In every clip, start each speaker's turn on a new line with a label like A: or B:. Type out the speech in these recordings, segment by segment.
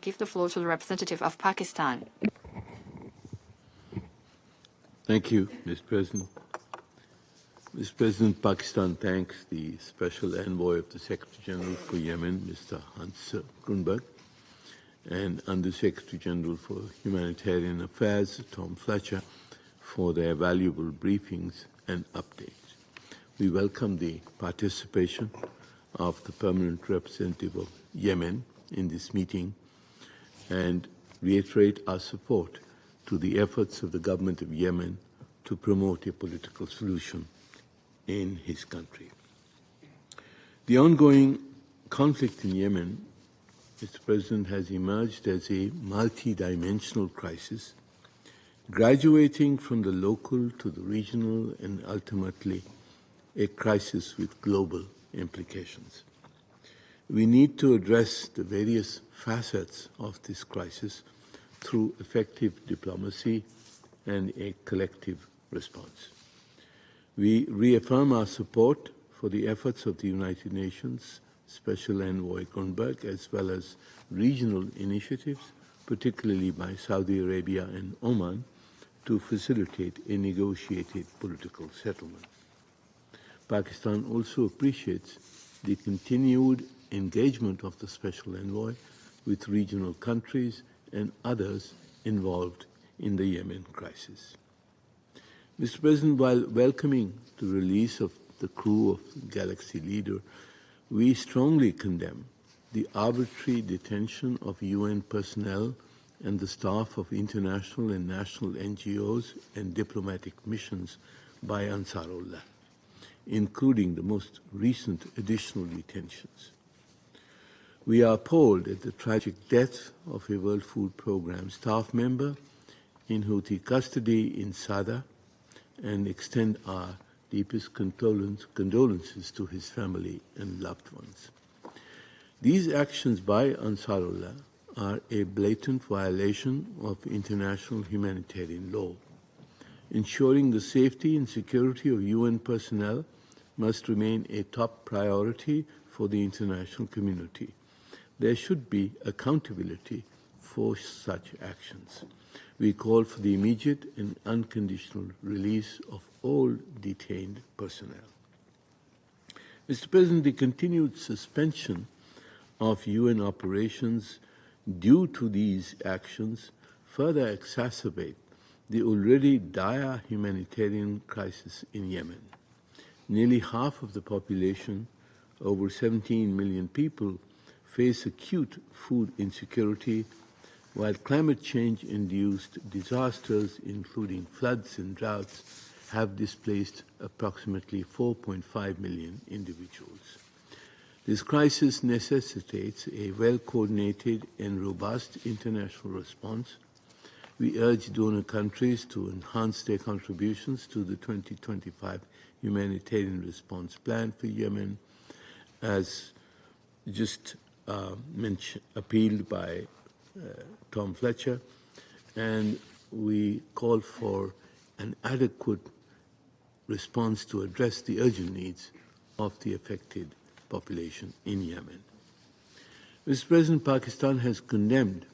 A: Give the floor to the representative of Pakistan.
B: Thank you, Mr. President. Mr. President, Pakistan thanks the Special Envoy of the Secretary General for Yemen, Mr. Hans Grunberg, and Under Secretary General for Humanitarian Affairs, Tom Fletcher, for their valuable briefings and updates. We welcome the participation of the permanent representative of Yemen in this meeting and reiterate our support to the efforts of the government of Yemen to promote a political solution in his country. The ongoing conflict in Yemen, Mr. President, has emerged as a multidimensional crisis, graduating from the local to the regional and ultimately a crisis with global implications. We need to address the various facets of this crisis through effective diplomacy and a collective response. We reaffirm our support for the efforts of the United Nations Special Envoy Grunberg, as well as regional initiatives, particularly by Saudi Arabia and Oman, to facilitate a negotiated political settlement. Pakistan also appreciates the continued engagement of the Special Envoy with regional countries and others involved in the Yemen crisis. Mr. President, while welcoming the release of the crew of Galaxy Leader, we strongly condemn the arbitrary detention of UN personnel and the staff of international and national NGOs and diplomatic missions by Ansarullah, including the most recent additional detentions. We are appalled at the tragic death of a World Food Programme staff member in Houthi custody in Sada and extend our deepest condolences to his family and loved ones. These actions by Ansarullah are a blatant violation of international humanitarian law. Ensuring the safety and security of UN personnel must remain a top priority for the international community. There should be accountability for such actions. We call for the immediate and unconditional release of all detained personnel. Mr. President, the continued suspension of UN operations due to these actions further exacerbate the already dire humanitarian crisis in Yemen. Nearly half of the population, over 17 million people, face acute food insecurity, while climate change-induced disasters, including floods and droughts, have displaced approximately 4.5 million individuals. This crisis necessitates a well-coordinated and robust international response. We urge donor countries to enhance their contributions to the 2025 Humanitarian Response Plan for Yemen, as just appealed by Tom Fletcher, and we call for an adequate response to address the urgent needs of the affected population in Yemen. Mr. President, Pakistan has condemned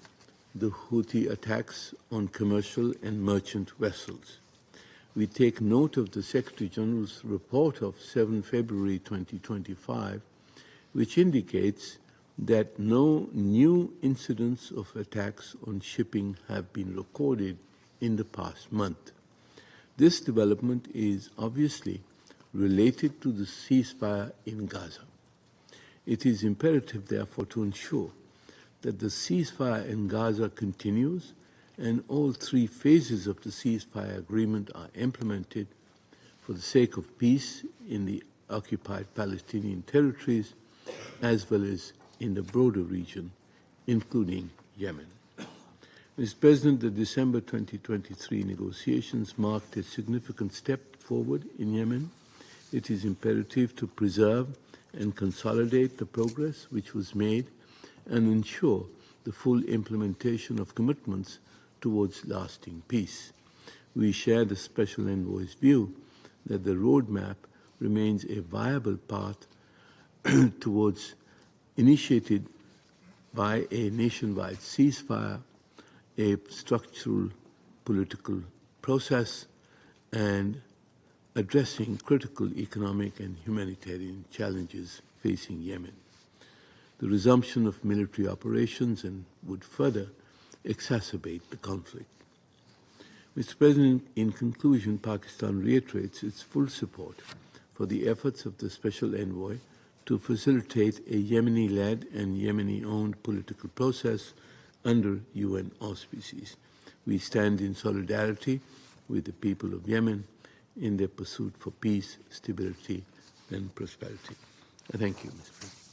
B: the Houthi attacks on commercial and merchant vessels. We take note of the Secretary General's report of 7 February 2025, which indicates that no new incidents of attacks on shipping have been recorded in the past month. This development is obviously related to the ceasefire in Gaza. It is imperative, therefore, to ensure that the ceasefire in Gaza continues and all three phases of the ceasefire agreement are implemented for the sake of peace in the occupied Palestinian territories as well as in the broader region, including Yemen. Mr. President, the December 2023 negotiations marked a significant step forward in Yemen. It is imperative to preserve and consolidate the progress which was made and ensure the full implementation of commitments towards lasting peace. We share the Special Envoy's view that the roadmap remains a viable path towards initiated by a nationwide ceasefire, a structural political process, and addressing critical economic and humanitarian challenges facing Yemen. The resumption of military operations would further exacerbate the conflict. Mr. President, in conclusion, Pakistan reiterates its full support for the efforts of the Special Envoy to facilitate a Yemeni-led and Yemeni-owned political process under UN auspices. We stand in solidarity with the people of Yemen in their pursuit for peace, stability, and prosperity. Thank you, Mr. President.